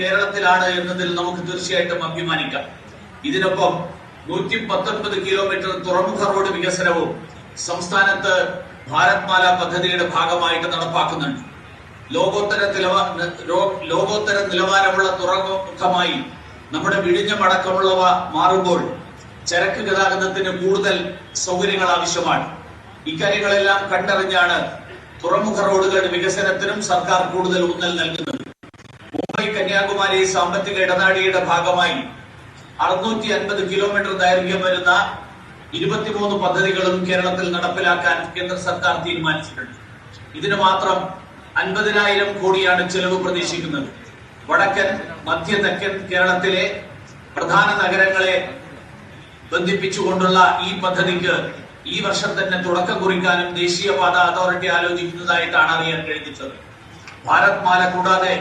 കേരളത്തിലാണ് എന്നതിൽ നമുക്ക് തീർച്ചയായിട്ടും അഭിമാനിക്കാം. ഇതിനൊപ്പം 119 കിലോമീറ്റർ തുറമുഖ റോഡ് വികസനവും സംസ്ഥാനത്ത് ഭാരത് മാല പദ്ധതിയുടെ ഭാഗമായിട്ട് നടപ്പാക്കുന്നുണ്ട്. ലോകോത്തര നിലവാരമുള്ള തുറമുഖമായി നമ്മുടെ വിഴിഞ്ഞം അടക്കമുള്ളവ മാറുമ്പോൾ ചരക്ക് ഗതാഗതത്തിന് കൂടുതൽ സൗകര്യങ്ങൾ ആവശ്യമാണ്. ഇക്കാര്യങ്ങളെല്ലാം കണ്ടറിഞ്ഞാണ് തുറമുഖ റോഡുകളുടെ വികസനത്തിനും സർക്കാർ കൂടുതൽ ഊന്നൽ നൽകുന്നത്. മുംബൈ കന്യാകുമാരി സാമ്പത്തിക ഇടനാഴിയുടെ ഭാഗമായി 650 കിലോമീറ്റർ ദൈർഘ്യം വരുന്ന 23 പദ്ധതികളും കേരളത്തിൽ നടപ്പിലാക്കാൻ കേന്ദ്ര സർക്കാർ തീരുമാനിച്ചിട്ടുണ്ട്. ഇതിന് മാത്രം 50,000 കോടിയാണ് ചെലവ് പ്രതീക്ഷിക്കുന്നത്. വടക്കൻ മധ്യ തെക്കൻ കേരളത്തിലെ പ്രധാന നഗരങ്ങളെ ബന്ധിപ്പിച്ചുകൊണ്ടുള്ള ഈ പദ്ധതിക്ക് ഈ വർഷം തന്നെ തുടക്കം കുറിക്കാനും ദേശീയപാത അതോറിറ്റി ആലോചിക്കുന്നതായിട്ടാണ് അറിയാൻ കഴിഞ്ഞിട്ടുള്ളത്. ഭാരത് മാല കൂടാതെ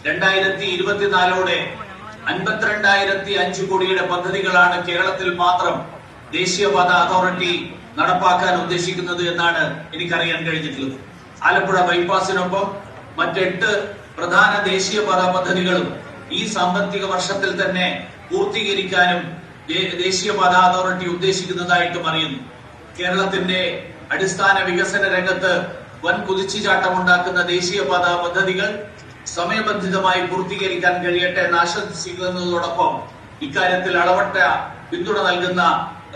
2024ഓടെ 52,005 കോടിയുടെ പദ്ധതികളാണ് കേരളത്തിൽ മാത്രം ദേശീയപാത അതോറിറ്റി നടപ്പാക്കാൻ ഉദ്ദേശിക്കുന്നത് എന്നാണ് എനിക്കറിയാൻ കഴിഞ്ഞിട്ടുള്ളത്. ആലപ്പുഴ ബൈപ്പാസിനൊപ്പം മറ്റ് 8 പ്രധാന ദേശീയപാത പദ്ധതികളും ഈ സാമ്പത്തിക വർഷത്തിൽ തന്നെ പൂർത്തീകരിക്കാനും ദേശീയപാത അതോറിറ്റി ഉദ്ദേശിക്കുന്നതായിട്ടും അറിയുന്നു. കേരളത്തിന്റെ അടിസ്ഥാന വികസന രംഗത്ത് വൻ കുതിച്ചുചാട്ടമുണ്ടാക്കുന്ന ദേശീയപാത പദ്ധതികൾ സമയബന്ധിതമായി പൂർത്തീകരിക്കാൻ കഴിയട്ടെ എന്ന് ആശംസിക്കുന്നതോടൊപ്പം ഇക്കാര്യത്തിൽ അളവറ്റ പിന്തുണ നൽകുന്ന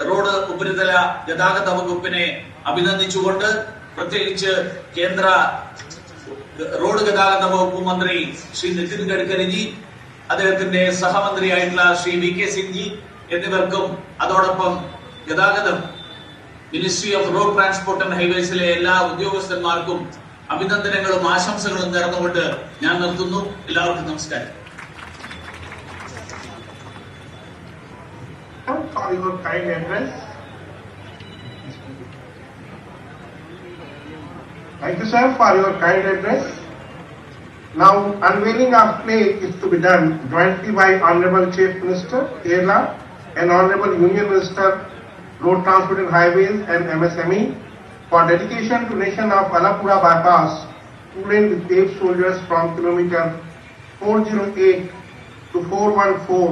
റോഡ് ഉപരിതല ഗതാഗത വകുപ്പിനെ അഭിനന്ദിച്ചുകൊണ്ട്, പ്രത്യേകിച്ച് കേന്ദ്ര റോഡ് ഗതാഗത വകുപ്പ് മന്ത്രി ശ്രീ നിതിൻ ഗഡ്കരിജി, അദ്ദേഹത്തിന്റെ സഹമന്ത്രിയായിട്ടുള്ള ശ്രീ വി കെ സിംഗ് എന്നിവർക്കും അതോടൊപ്പം ഗതാഗതം ministry of road transport and ഹൈവേസിലെ എല്ലാ ഉദ്യോഗസ്ഥന്മാർക്കും അഭിനന്ദനങ്ങളും ആശംസകളും നേർന്നുകൊണ്ട് ഞാൻ നിർത്തുന്നു. എല്ലാവർക്കും നമസ്കാരം. Thank you, sir, for your kind address. Now, unveiling of flag is to be done jointly by Honorable Chief Minister, Kerala, and Honorable Union Minister, Road Transport and Highways and MSME, for dedication to nation of Alapura bypass, 2-lane with paved soldiers from kilometer 408 to 414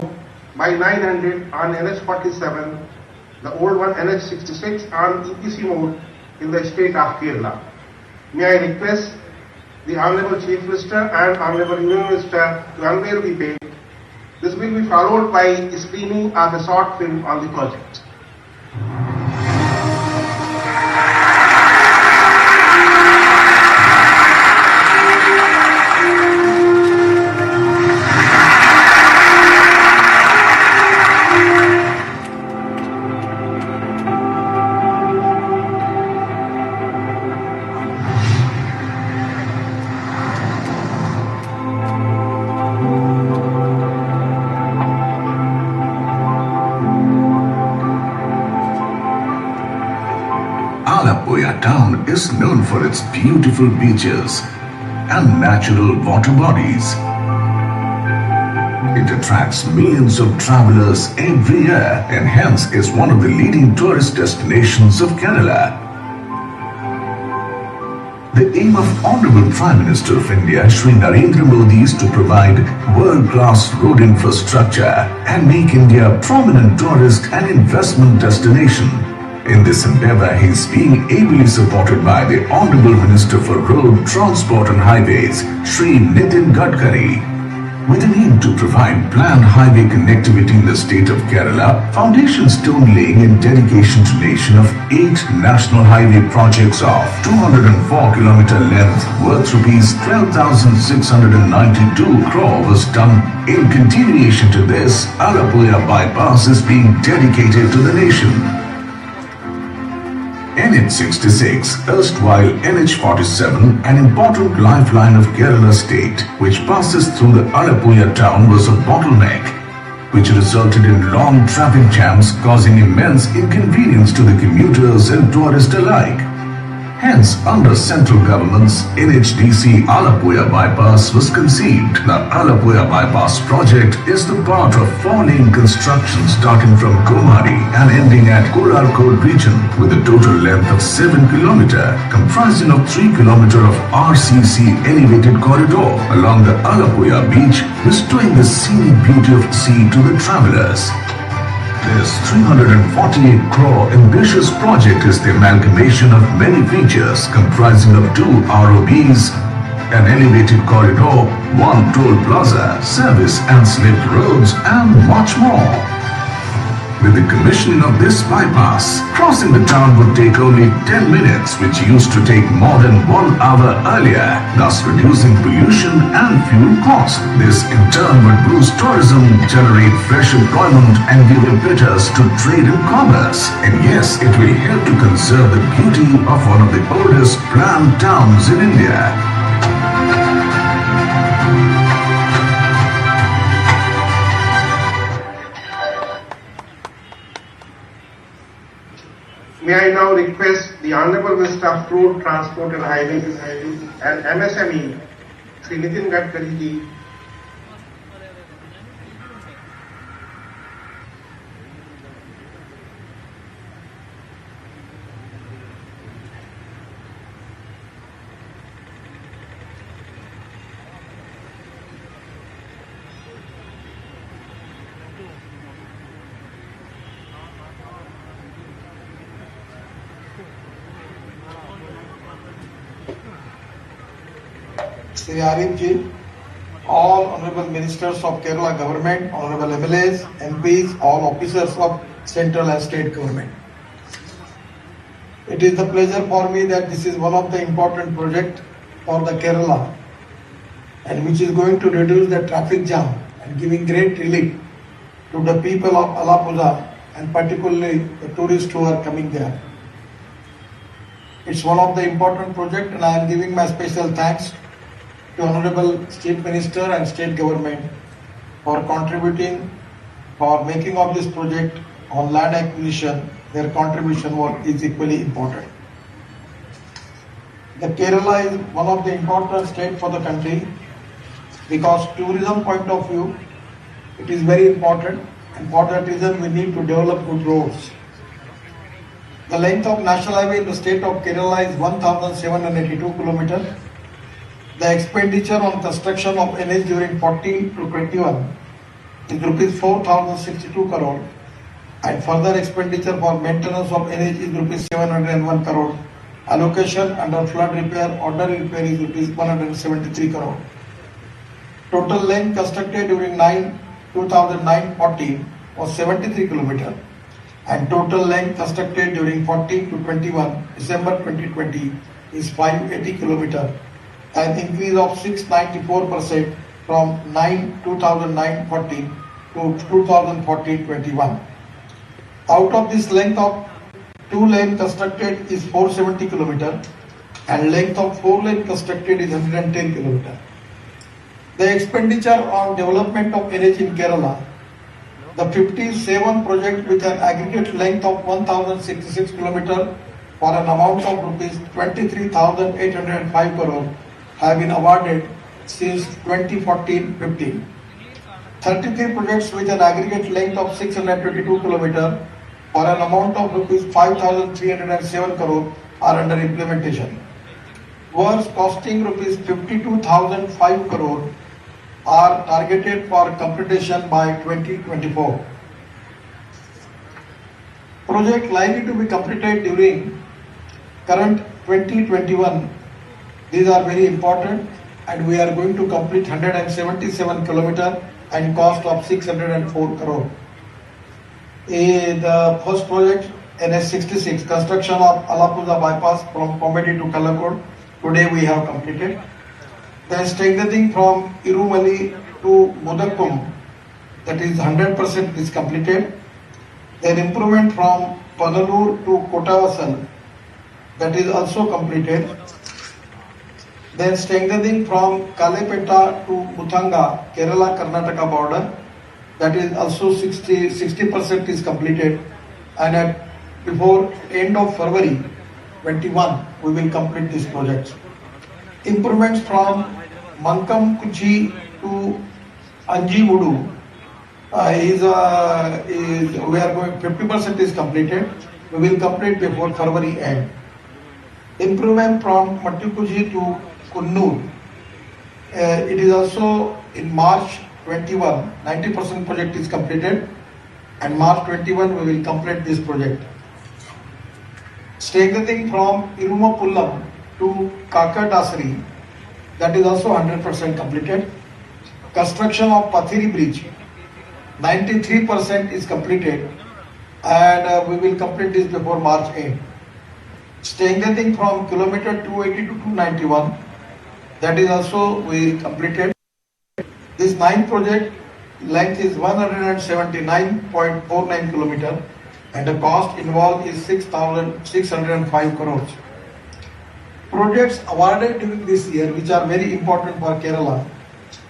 by 900 on NH47, the old one NH66 on EPC mode in the state of Kerala. May I request the Honorable Chief Minister and Honorable Union Minister to unveil the page. This will be followed by screening of a short film on the project. Alapura town is known for its beautiful beaches and natural water bodies. It attracts millions of travelers every year and hence is one of the leading tourist destinations of Kerala. The aim of Honorable Prime Minister of India, Shri Narendra Modi, is to provide world-class road infrastructure and make India a prominent tourist and investment destination. In this endeavor, he is being ably supported by the Honorable Minister for Road, Transport and Highways, Shri Nitin Gadkari. With an aim to provide planned highway connectivity in the state of Kerala, foundation stone laying and dedication to nation of 8 national highway projects of 204 kilometer length worth rupees 12,692 crore was done. In continuation to this, Alapura bypass is being dedicated to the nation. NH66, erstwhile NH47, an important lifeline of Kerala state, which passes through the Alapura town, was a bottleneck, which resulted in long traffic jams causing immense inconvenience to the commuters and tourists alike. Hence, under central government's NHDC Alappuzha bypass was conceived. The Alappuzha bypass project is the part of four-lane construction starting from Komari and ending at Kolarkot region with a total length of 7 km, comprising of 3 km of RCC elevated corridor along the Alappuzha beach, restoring the scenic beauty of the sea to the travelers. This 348 crore ambitious project is the amalgamation of many features comprising of 2 ROBs, an elevated corridor, 1 toll plaza, service and slip roads and much more. With the commissioning of this bypass, crossing the town would take only 10 minutes, which used to take more than 1 hour earlier, thus reducing pollution and fuel cost. This in turn would boost tourism, generate fresh employment and give impetus to trade and commerce. And yes, it will help to conserve the beauty of one of the oldest planned towns in India. May I now request the Honorable Minister of Road Transport and Highways and MSME, Sri Nitin Gadkari ji. Sri Arif ji, all honorable ministers of Kerala government, honorable MLAs, MPs, all officers of central and state government. It is a pleasure for me that this is one of the important projects for the Kerala and which is going to reduce the traffic jam and giving great relief to the people of Alappuzha and particularly the tourists who are coming there. It's one of the important projects and I am giving my special thanks to Honorable State Minister and State Government for contributing, for making of this project on land acquisition. Their contribution is equally important. The Kerala is one of the important states for the country because tourism point of view, it is very important and for that reason we need to develop good roads. The length of national highway in the state of Kerala is 1,782 km. The expenditure on construction of NH during 14 to 21 is rupees 4,062 crore and further expenditure for maintenance of NH is rupees 701 crore. Allocation under flood repair, ordinary repair is rupees 173 crore. Total length constructed during 2009-14 was 73 km and total length constructed during 14 to 21 December 2020 is 580 km. An increase of 694% from 2009-14 to 2014-21. Out of this length of 2-lane constructed is 470 km and length of 4-lane constructed is 110 km. The expenditure on development of NH in Kerala, the 57 projects with an aggregate length of 1,066 km for an amount of rupees 23,805 crore have been awarded since 2014-15. 33 projects with an aggregate length of 622 km for an amount of rupees 5,307 crore are under implementation. Works costing rupees 52,005 crore are targeted for completion by 2024. Project likely to be completed during current 2021. These are very important and we are going to complete 177 km and cost of 604 crore. The first project NS66 construction of Alappuzha bypass from Komedi to Kolarkot today we have completed. Then strengthening from Irumali to Mudakkum, that is 100% is completed. Then improvement from Panalur to Kotavasal, that is also completed. Then strengthening from Kalepeta to Muthanga, Kerala Karnataka border, that is also 60% is completed. And before end of February, 2021, we will complete this project. Improvements from Mankam Kuchi to Anjivudu is we are going 50% is completed. We will complete before February end. Improvement from Mattukuji to Kunnur. It is also in March 21, 90% project is completed, and March 21 we will complete this project. Strengthening from Irumapullam to Kakadasari, that is also 100% completed. Construction of Pathiri Bridge, 93% is completed, and we will complete this before March end. Strengthening from kilometer 280 to 291, that is also we completed. This 9 project length is 179.49 kilometer, and the cost involved is 6,605 crores. Projects awarded during this year, which are very important for Kerala: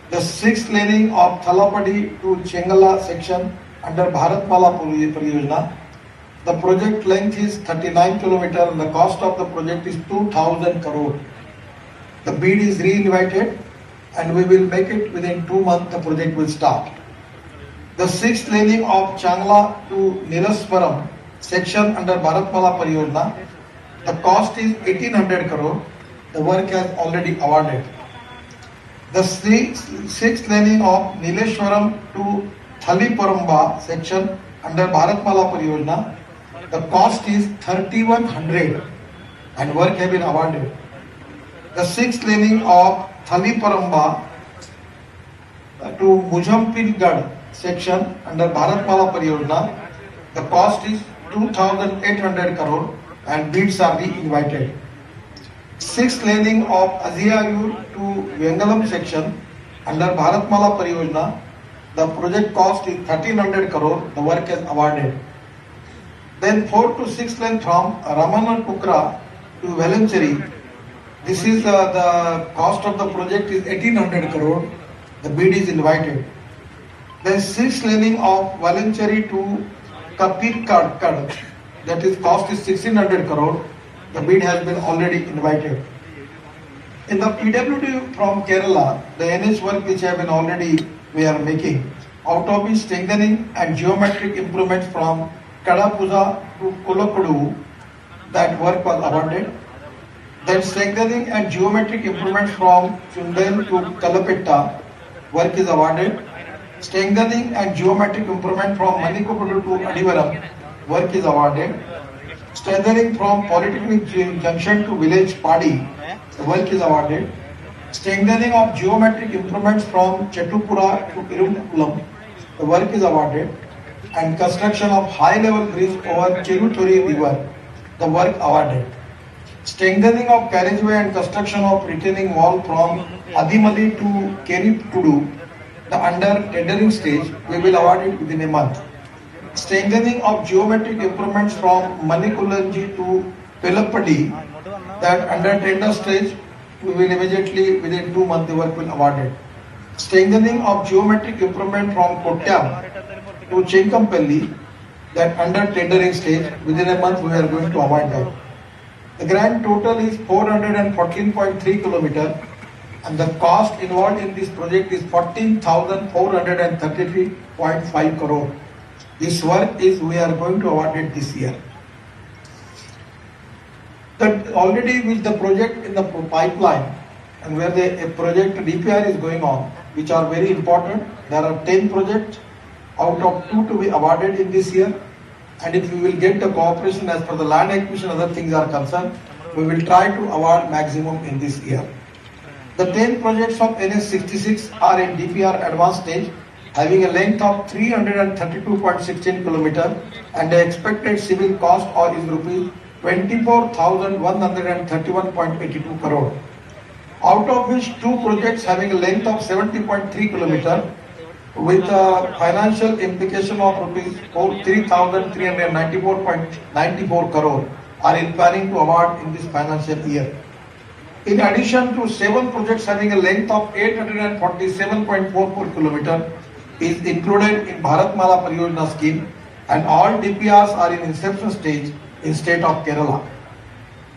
the 6th laning of Thalapadi to Chengala section under Bharatmala Pariyojana. The project length is 39 km and the cost of the project is 2,000 crore. The bid is re-invited and we will make it within 2 months. The project will start. The 6th laning of Changla to Nilaswaram section under Bharatmala Pariyojana. The cost is 1800 crore. The work has already awarded. The 6th laning of Nileshwaram to Thaliparamba section under Bharatmala Pariyojana. The cost is 3100 and work has been awarded. The 6th laning of Thaliparamba to Mujhampirgarh section under Bharatmala Pariyojana. The cost is 2,800 crore and bids are re-invited. 6th laning of Aziyayur to Vengalam section under Bharatmala Pariyojana. The project cost is 1,300 crore. The work is awarded. Then 4 to 6 lane from Ramana Kukra to Valanchery. This is the cost of the project is 1,800 crore. The bid is invited. Then 6th laning of Valanchery to Kapirkad, that is cost is 1,600 crore. The bid has been already invited. In the PWD from Kerala, the NH work which have been already we are making, out of it strengthening and geometric improvements from Kadapuza to Kulakudu, that work was awarded. Then strengthening and geometric improvements from Chundel to Kalapetta, work is awarded. Strengthening and geometric improvement from Manikopudu to Adivaram, work is awarded. Strengthening from Polytechnic Junction to Village Padi, the work is awarded. Strengthening of geometric improvements from Chetupura to Irumpulam, the work is awarded. And construction of high-level bridge over Cheruturi River, the work awarded. Strengthening of carriageway and construction of retaining wall from Adimali to Kerikudu, the under tendering stage, we will award it within a month. Strengthening of geometric improvements from Manikulanji to Pelapadi, that under tender stage, we will immediately within 2 months the work will awarded. Strengthening of geometric improvement from Kottayam to Chinkampalli, that under tendering stage, within a month we are going to award that. The grand total is 414.3 km and the cost involved in this project is 14,433.5 crore. This work is we are going to award it this year. That already with the project in the pipeline and where the project DPR is going on, which are very important. There are 10 projects out of 2 to be awarded in this year. And if we will get the cooperation as per the land acquisition, other things are concerned, we will try to award maximum in this year. The 10 projects of NS 66 are in DPR advanced stage, having a length of 332.16 km and the expected civil cost is rupees 24,131.82 crore. Out of which 2 projects having a length of 70.3 km with a financial implication of rupees 3,394.94 crore are in planning to award in this financial year. In addition to 7 projects having a length of 847.44 km is included in Bharatmala Pariyojana scheme and all DPRs are in inception stage in state of Kerala.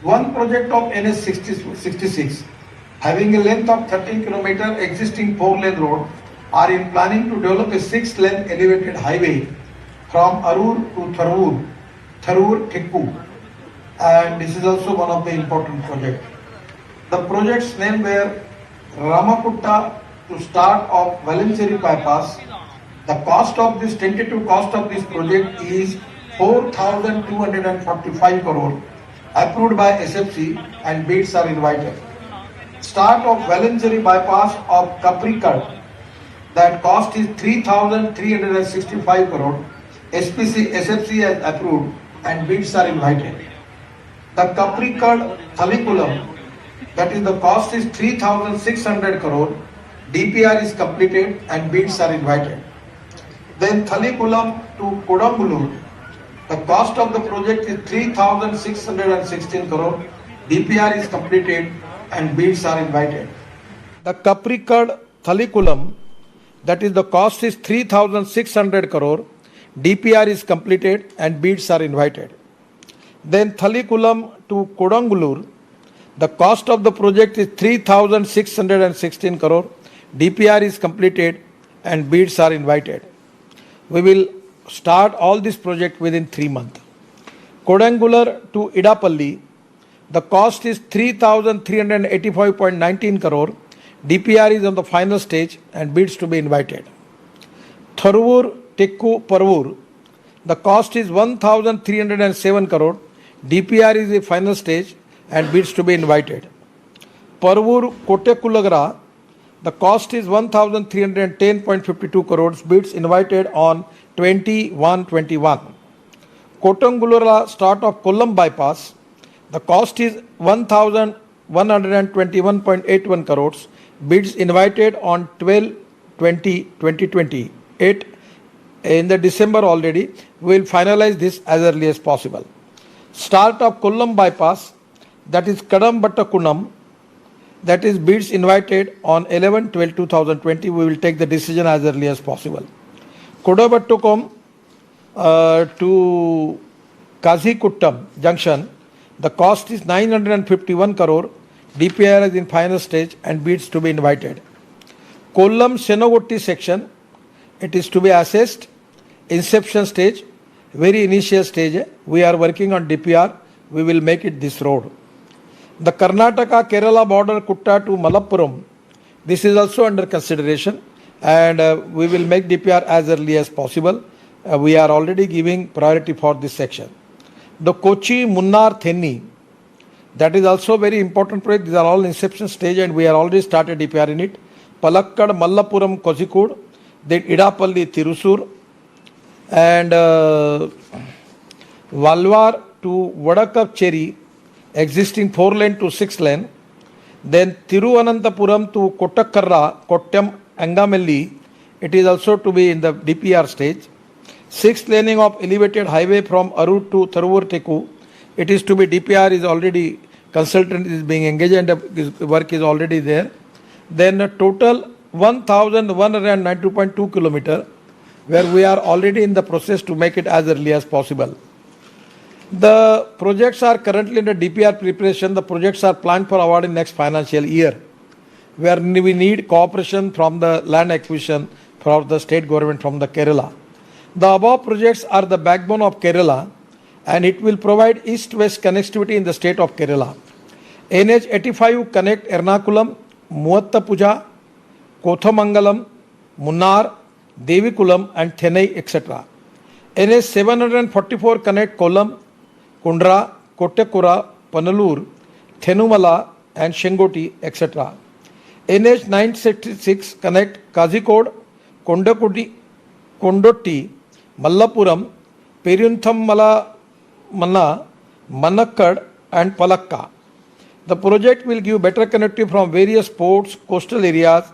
One project of NS 66 having a length of 13 km existing 4-lane road are in planning to develop a 6-lane elevated highway from Arur to Tharur Tikku, and this is also one of the important projects. The project's name were Ramakutta to start of Valanchery bypass. The tentative cost of this project is 4,245 crore, approved by SFC, and bids are invited. Start of Valanchery bypass of Kaprikad, that cost is 3,365 crore. SFC has approved and bids are invited. The Kaprikad Thalikulam, that is the cost is 3,600 crore. DPR is completed and bids are invited. Then Thalikulam to Kodangallur, the cost of the project is 3,616 crore. DPR is completed and bids are invited. The Kaprikad Thalikulam, that is the cost is 3,600 crore. DPR is completed and bids are invited. Then Thalikulam to Kodangallur, the cost of the project is 3,616 crore. DPR is completed and bids are invited. We will start all this project within 3 months. Kodangallur to Idapalli, the cost is 3,385.19 crore. DPR is on the final stage and bids to be invited. Tharur Tikku Parvur, the cost is 1,307 crore. DPR is the final stage and bids to be invited. Parvur Kotekulagra, the cost is 1,310.52 crores. Bids invited on 21/21. Kodangallur start of Kollam bypass, the cost is 1,121.81 crores. Bids invited on 12/20/2028. In the December already, we will finalize this as early as possible. Start of Kollam bypass, that is Kadambattakunam, that is bids invited on 11/12/2020. We will take the decision as early as possible. Kodabattukom to Kazikuttam junction, the cost is 951 crore. DPR is in final stage and bids to be invited. Kollam Senogotti section, it is to be assessed. Inception stage, very initial stage. We are working on DPR. We will make it this road. The Karnataka Kerala border Kutta to Malappuram, this is also under consideration, and we will make DPR as early as possible. We are already giving priority for this section. The Kochi Munnar Thenni, that is also very important project. These are all inception stage and we are already started DPR in it. Palakkad Mallappuram Kozhikode, then Idapalli Tirusur, and Valwar to Vadakapcheri, existing 4-lane to 6-lane. Then Tiruvananthapuram to Kottakkarra, Kottam Angamelli, it is also to be in the DPR stage. 6th laning of elevated highway from Arur to Tharur Tikku, it is to be DPR is already, consultant is being engaged and work is already there. Then a total 1,192.2 km, where we are already in the process to make it as early as possible. The projects are currently under DPR preparation. The projects are planned for award in next financial year, where we need cooperation from the land acquisition from the state government from the Kerala. The above projects are the backbone of Kerala and it will provide east-west connectivity in the state of Kerala. NH 85 connect Ernakulam, Muvattapuja, Kothamangalam, Munnar, Devikulam and Chennai, etc. NH 744 connect Kollam, Kundra, Kottakura, Panalur, Thenumala and Shengoti, etc. NH 966 connect Kazikode, Kondotti, Mallappuram, Peruntham Manna, Manakkad and Palakka. The project will give better connectivity from various ports, coastal areas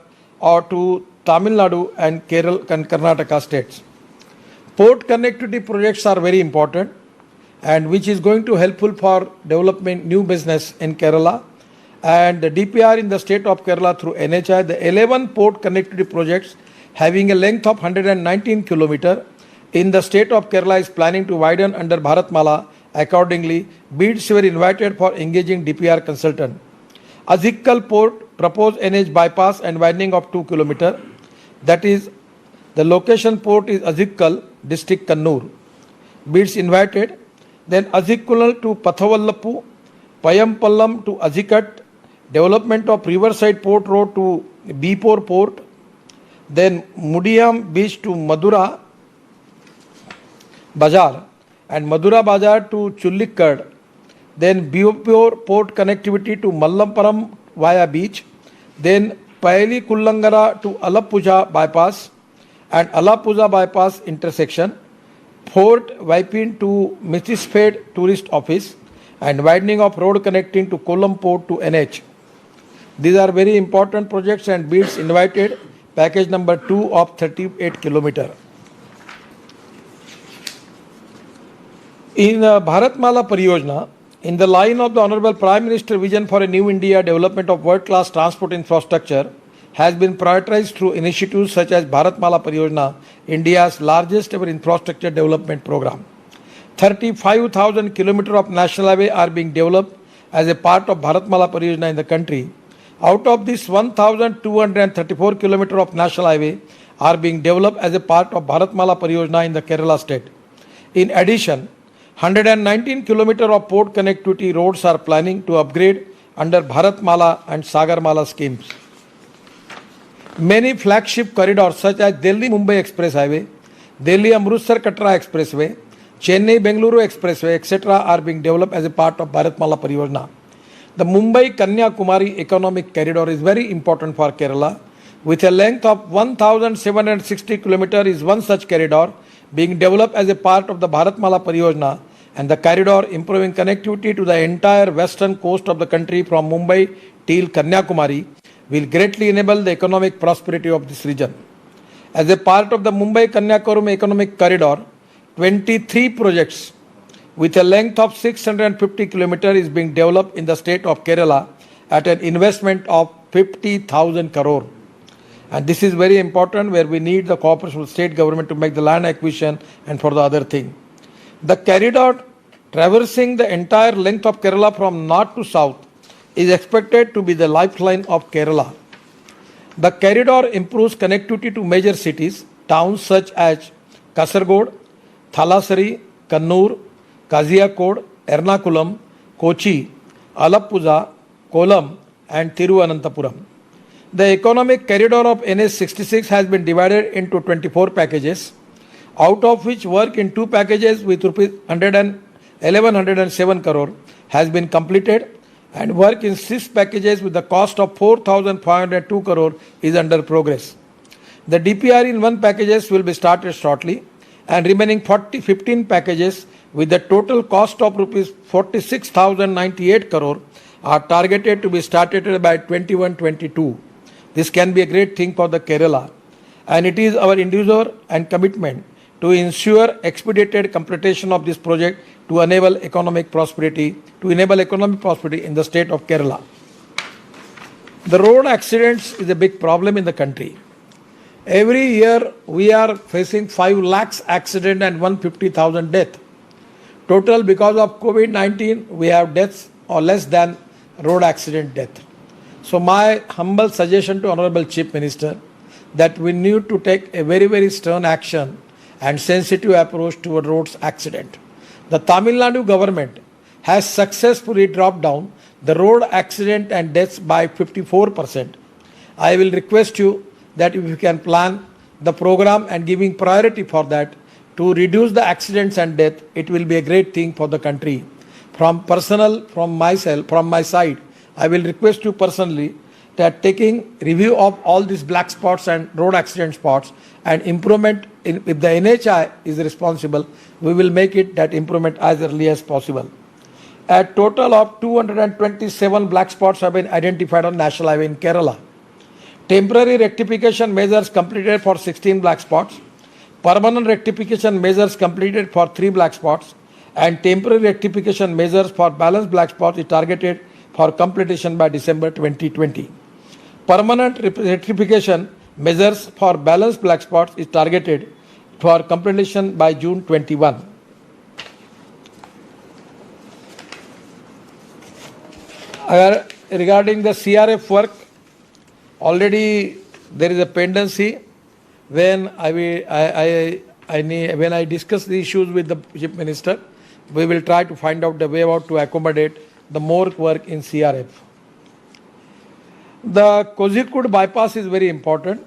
or to Tamil Nadu and Kerala and Karnataka states. Port connectivity projects are very important and which is going to helpful for development new business in Kerala, and the DPR in the state of Kerala through NHI, the 11 port connectivity projects having a length of 119 km in the state of Kerala is planning to widen under Bharatmala Accordingly, bids were invited for engaging DPR consultant. Azhikkal Port proposed NH bypass and widening of 2 km. That is, the location port is Azhikkal, district Kannur. Bids invited. Then Azhikkulal to Pathavallapu, Payampallam to Azhikat, development of Riverside Port Road to Bipur Port, then Mudiyam Beach to Madura Bazar and Madura Bazar to Chullikkad, then Bipur Port connectivity to Mallapuram via beach, then Paili Kullangara to Alappuja bypass and Alappuja bypass intersection, Fort Vipin to Mississpade tourist office and widening of road connecting to Kollam Port to NH. These are very important projects and bids invited, package number 2 of 38 km. In Bharatmala Pariyojana, in the line of the Honorable Prime Minister vision for a new India development of world-class transport infrastructure, has been prioritized through initiatives such as Bharatmala Pariyojana, India's largest ever infrastructure development program. 35,000 km of national highway are being developed as a part of Bharatmala Pariyojana in the country. Out of this, 1,234 km of national highway are being developed as a part of Bharatmala Pariyojana in the Kerala state. In addition, 119 km of port connectivity roads are planning to upgrade under Bharatmala and Sagarmala schemes. Many flagship corridors such as Delhi-Mumbai Express Highway, Delhi-Amritsar-Katra Expressway, Chennai-Bengaluru Expressway, etc. are being developed as a part of Bharatmala Pariyojana. The Mumbai-Kanyakumari economic corridor is very important for Kerala. With a length of 1,760 km is one such corridor being developed as a part of the Bharatmala Pariyojana, and the corridor improving connectivity to the entire western coast of the country from Mumbai till Kanyakumari will greatly enable the economic prosperity of this region. As a part of the Mumbai-Kanyakumari economic corridor, 23 projects with a length of 650 km is being developed in the state of Kerala at an investment of 50,000 crore. And this is very important, where we need the cooperation of the state government to make the land acquisition and for the other thing. The corridor traversing the entire length of Kerala from north to south is expected to be the lifeline of Kerala. The corridor improves connectivity to major cities, towns such as Kasaragod, Thalassery, Kannur, Kozhikode, Ernakulam, Kochi, Alappuza, Kollam and Thiruvananthapuram. The economic corridor of NH66 has been divided into 24 packages, out of which work in 2 packages with rupees 1,107 crore has been completed, and work in 6 packages with the cost of 4,502 crore is under progress. The DPR in 1 packages will be started shortly, and remaining 15 packages with the total cost of rupees 46,098 crore are targeted to be started by 21-22. This can be a great thing for the Kerala, and it is our endeavor and commitment to ensure expedited completion of this project to enable economic prosperity in the state of Kerala. The road accidents is a big problem in the country. Every year we are facing 5 lakhs accident and 150,000 death. Total because of COVID-19 we have deaths or less than road accident death. So my humble suggestion to Honorable Chief Minister that we need to take a very, very stern action and sensitive approach toward roads accident. The Tamil Nadu government has successfully dropped down the road accident and deaths by 54%. I will request you that if you can plan the program and giving priority for that to reduce the accidents and death, it will be a great thing for the country. From my side, I will request you personally that taking review of all these black spots and road accident spots and improvement if the NHI is responsible, we will make it that improvement as early as possible. A total of 227 black spots have been identified on National Highway in Kerala. Temporary rectification measures completed for 16 black spots, permanent rectification measures completed for 3 black spots, and temporary rectification measures for balanced black spots is targeted for completion by December 2020. Permanent rectification measures for balanced black spots is targeted for completion by June 21. Regarding the CRF work, already there is a pendency. When when I discuss the issues with the Chief Minister, we will try to find out the way out to accommodate the more work in CRF. The Kozhikode bypass is very important,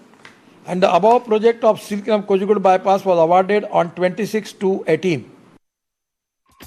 and the above project of Silkram Kozhikode bypass was awarded on 26/2/18